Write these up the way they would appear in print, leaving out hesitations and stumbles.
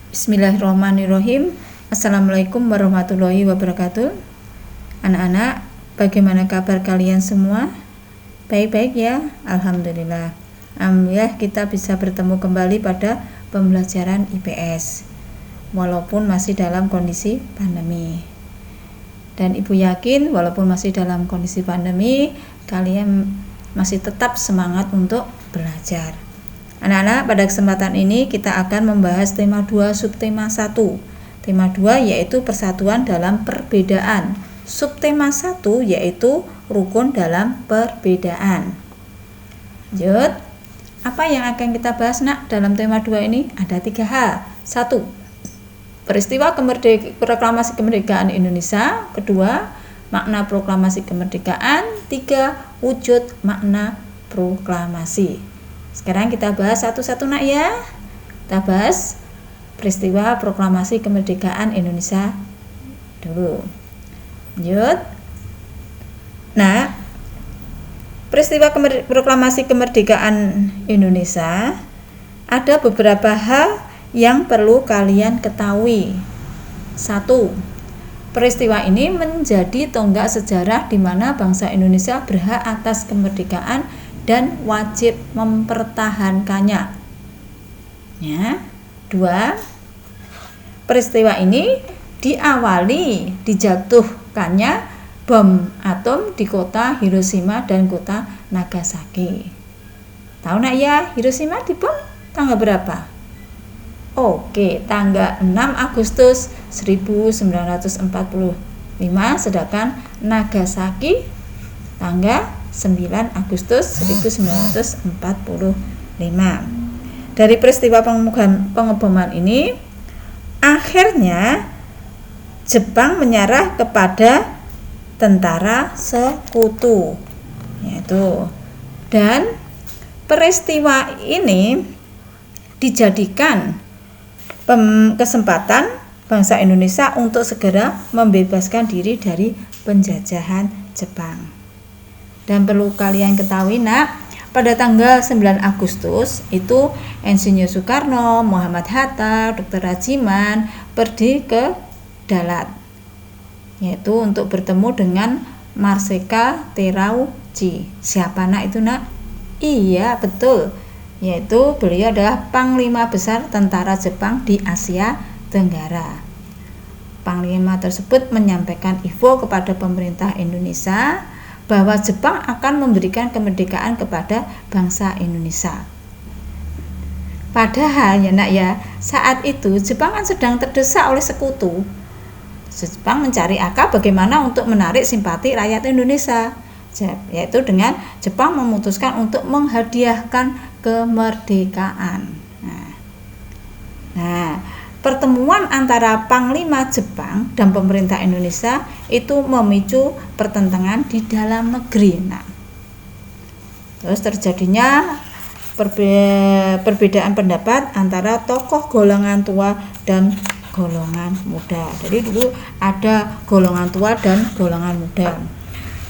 Bismillahirrahmanirrahim. Assalamualaikum warahmatullahi wabarakatuh. Anak-anak, bagaimana kabar kalian semua? Baik-baik ya? Alhamdulillah. Alhamdulillah kita bisa bertemu kembali pada pembelajaran IPS walaupun masih dalam kondisi pandemi. Dan Ibu yakin walaupun masih dalam kondisi pandemi, kalian masih tetap semangat untuk belajar. Anak-anak, pada kesempatan ini kita akan membahas tema 2 subtema 1. Tema 2 yaitu persatuan dalam perbedaan. Subtema 1 yaitu rukun dalam perbedaan. Lanjut. Apa yang akan kita bahas nak dalam tema 2 ini? Ada 3 hal. 1. Peristiwa proklamasi kemerdekaan Indonesia. 2. Makna proklamasi kemerdekaan. 3. Wujud makna proklamasi. Sekarang kita bahas satu-satu nak ya. Kita bahas peristiwa proklamasi kemerdekaan Indonesia dulu. Lanjut. Nah, peristiwa proklamasi kemerdekaan Indonesia ada beberapa hal yang perlu kalian ketahui. 1. Peristiwa ini menjadi tonggak sejarah di mana bangsa Indonesia berhak atas kemerdekaan dan wajib mempertahankannya. Ya. 2. Peristiwa ini diawali dijatuhkannya bom atom di kota Hiroshima dan kota Nagasaki. Tahu nak ya, Hiroshima dibom tanggal berapa? Oke, tanggal 6 Agustus 1945, sedangkan Nagasaki tanggal 9 Agustus 1945. Dari peristiwa pengeboman ini, akhirnya Jepang menyerah kepada tentara sekutu, yaitu, dan peristiwa ini dijadikan kesempatan bangsa Indonesia untuk segera membebaskan diri dari penjajahan Jepang. Dan perlu kalian ketahui nak, pada tanggal 9 Agustus itu Insinyur Soekarno, Muhammad Hatta, Dr. Rajiman pergi ke Dalat, yaitu untuk bertemu dengan Marsekal Terauchi. Siapa nak itu nak? Iya betul, yaitu beliau adalah Panglima Besar Tentara Jepang di Asia Tenggara. Panglima tersebut menyampaikan info kepada pemerintah Indonesia bahwa Jepang akan memberikan kemerdekaan kepada bangsa Indonesia. Padahal ya nak ya, saat itu Jepang kan sedang terdesak oleh sekutu. Jepang mencari akal bagaimana untuk menarik simpati rakyat Indonesia, yaitu dengan Jepang memutuskan untuk menghadiahkan kemerdekaan. Nah, pertemuan antara Panglima Jepang dan pemerintah Indonesia itu memicu pertentangan di dalam negeri. Nah, terus terjadinya perbedaan pendapat antara tokoh golongan tua dan golongan muda. Jadi dulu ada golongan tua dan golongan muda.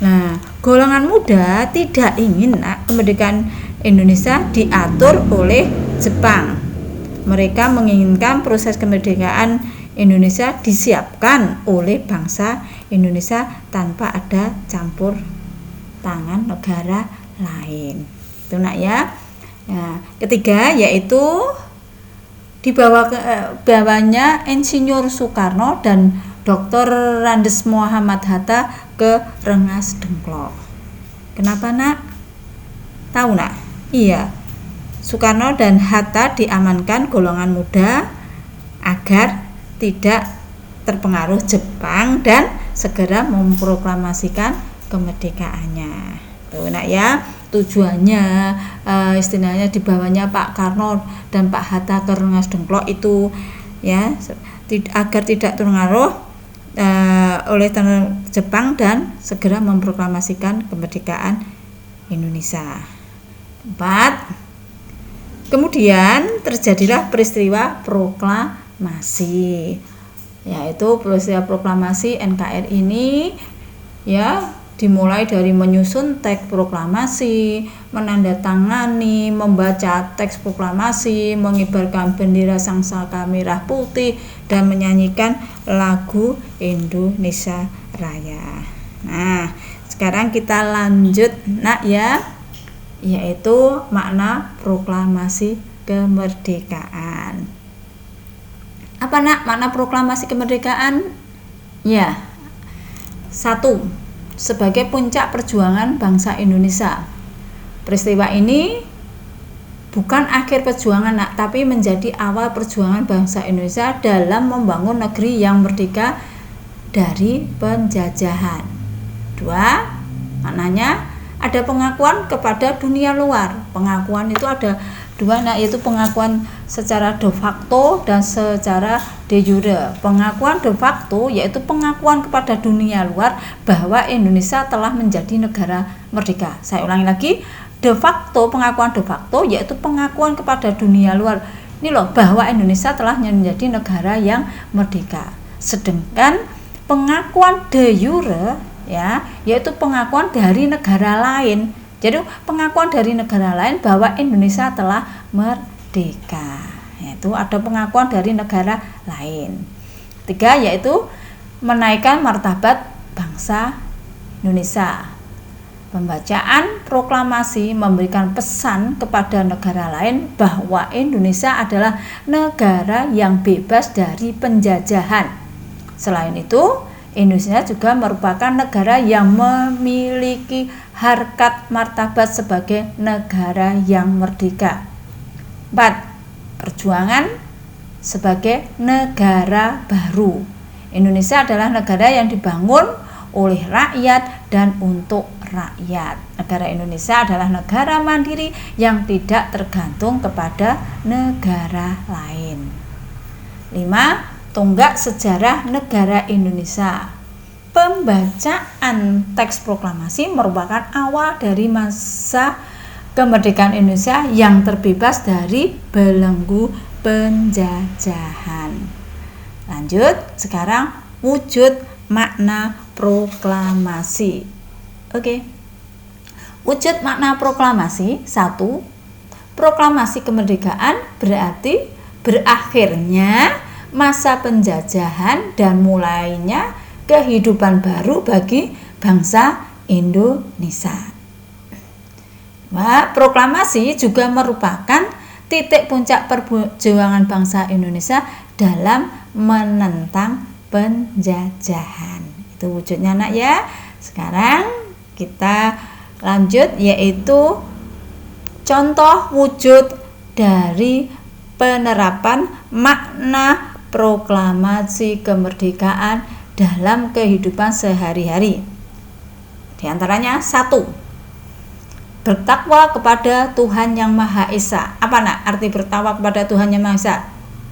Nah, golongan muda tidak ingin kemerdekaan Indonesia diatur oleh Jepang. Mereka menginginkan proses kemerdekaan Indonesia disiapkan oleh bangsa Indonesia tanpa ada campur tangan negara lain. Itu nak ya. Nah, ketiga yaitu bawanya Insinyur Soekarno dan Dr. Randes Muhammad Hatta ke Rengas Dengklok. Kenapa nak? Tahu nak? Iya. Soekarno dan Hatta diamankan golongan muda agar tidak terpengaruh Jepang dan segera memproklamasikan kemerdekaannya. Tuh nak ya, tujuannya istilahnya dibawanya Pak Karno dan Pak Hatta ke Rengas Dengklok itu ya agar tidak terpengaruh oleh Jepang dan segera memproklamasikan kemerdekaan Indonesia. 4. Kemudian terjadilah peristiwa proklamasi, yaitu peristiwa proklamasi NKRI ini ya dimulai dari menyusun teks proklamasi, menandatangani, membaca teks proklamasi, mengibarkan bendera sangsaka merah putih, dan menyanyikan lagu Indonesia Raya. Nah, sekarang kita lanjut nak ya, yaitu makna proklamasi kemerdekaan. Apa nak makna proklamasi kemerdekaan? Ya, 1. Sebagai puncak perjuangan bangsa Indonesia. Peristiwa ini bukan akhir perjuangan nak, tapi menjadi awal perjuangan bangsa Indonesia dalam membangun negeri yang merdeka dari penjajahan. 2. Maknanya ada pengakuan kepada dunia luar. Pengakuan itu ada 2 nak, yaitu pengakuan secara de facto dan secara de jure. Pengakuan de facto yaitu pengakuan kepada dunia luar bahwa Indonesia telah menjadi negara merdeka. Saya ulangi lagi, de facto, pengakuan de facto yaitu pengakuan kepada dunia luar. Ini loh, bahwa Indonesia telah menjadi negara yang merdeka. Sedangkan pengakuan de jure ya, yaitu pengakuan dari negara lain. Jadi pengakuan dari negara lain bahwa Indonesia telah merdeka, yaitu ada pengakuan dari negara lain. 3 yaitu menaikkan martabat bangsa Indonesia. Pembacaan proklamasi memberikan pesan kepada negara lain bahwa Indonesia adalah negara yang bebas dari penjajahan. Selain itu, Indonesia juga merupakan negara yang memiliki harkat martabat sebagai negara yang merdeka. 4. Perjuangan sebagai negara baru. Indonesia adalah negara yang dibangun oleh rakyat dan untuk rakyat. Negara Indonesia adalah negara mandiri yang tidak tergantung kepada negara lain. 5. Tonggak sejarah negara Indonesia. Pembacaan teks proklamasi merupakan awal dari masa kemerdekaan Indonesia yang terbebas dari belenggu penjajahan. Lanjut, sekarang wujud makna proklamasi. Oke. Wujud makna proklamasi. 1. Proklamasi kemerdekaan berarti berakhirnya masa penjajahan dan mulainya kehidupan baru bagi bangsa Indonesia. Proklamasi juga merupakan titik puncak perjuangan bangsa Indonesia dalam menentang penjajahan. Itu wujudnya nak ya. Sekarang kita lanjut, yaitu contoh wujud dari penerapan makna proklamasi kemerdekaan dalam kehidupan sehari-hari. Di antaranya 1. Bertakwa kepada Tuhan Yang Maha Esa. Apa nak arti bertakwa kepada Tuhan Yang Maha Esa?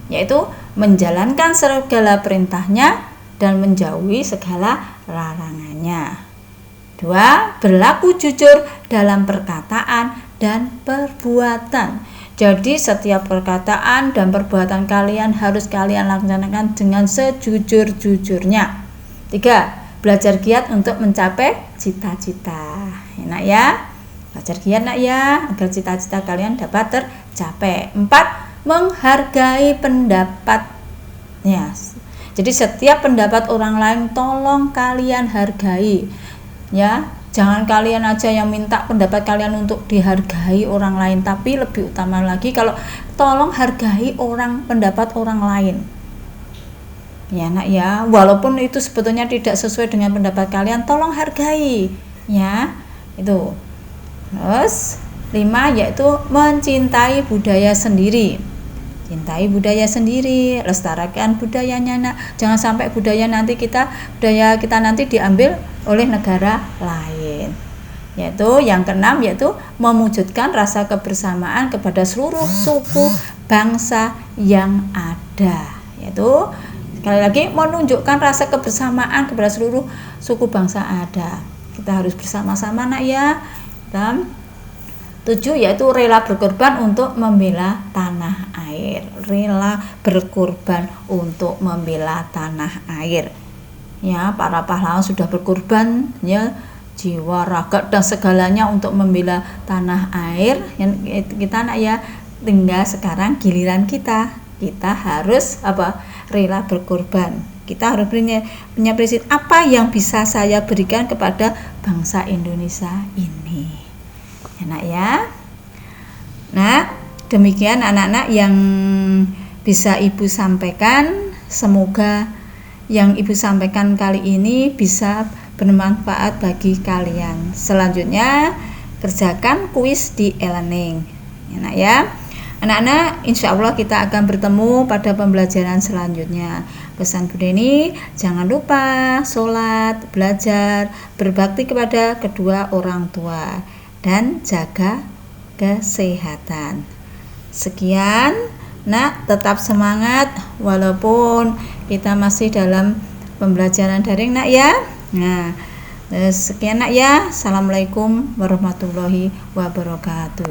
Yaitu menjalankan segala perintahnya dan menjauhi segala larangannya. 2. Berlaku jujur dalam perkataan dan perbuatan. Jadi setiap perkataan dan perbuatan kalian harus kalian laksanakan dengan sejujur-jujurnya. 3. Belajar giat untuk mencapai cita-cita. Enak ya? Belajar giat nak ya, agar cita-cita kalian dapat tercapai. 4. Menghargai pendapat. Ya. Jadi setiap pendapat orang lain tolong kalian hargai. Ya. Jangan kalian aja yang minta pendapat kalian untuk dihargai orang lain, tapi lebih utama lagi kalau tolong hargai pendapat orang lain. Ya nak ya, walaupun itu sebetulnya tidak sesuai dengan pendapat kalian, tolong hargai. Ya, itu. Terus 5 yaitu mencintai budaya sendiri. Cintai budaya sendiri, lestarikan budayanya nak. Jangan sampai budaya kita nanti diambil oleh negara lain. Yaitu yang keenam yaitu mewujudkan rasa kebersamaan kepada seluruh suku bangsa yang ada. Yaitu sekali lagi menunjukkan rasa kebersamaan kepada seluruh suku bangsa ada. Kita harus bersama-sama nak ya. Dan 7 yaitu rela berkorban untuk membela tanah air. Rela berkorban untuk membela tanah air. Ya, para pahlawan sudah berkorban ya jiwa, raga, dan segalanya untuk membela tanah air. Yang kita nak ya, tinggal sekarang giliran kita harus rela berkorban. Kita harus punya prinsip apa yang bisa saya berikan kepada bangsa Indonesia ini, ya nak ya. Nah, demikian anak-anak yang bisa Ibu sampaikan. Semoga yang Ibu sampaikan kali ini bisa bermanfaat bagi kalian. Selanjutnya kerjakan kuis di e-learning, ya nak ya. Anak-anak, insya Allah kita akan bertemu pada pembelajaran selanjutnya. Pesan Bu Deni, jangan lupa sholat, belajar, berbakti kepada kedua orang tua, dan jaga kesehatan. Sekian, nak, tetap semangat walaupun kita masih dalam pembelajaran daring, nak ya. Nah, sekian nak ya. Assalamualaikum warahmatullahi wabarakatuh.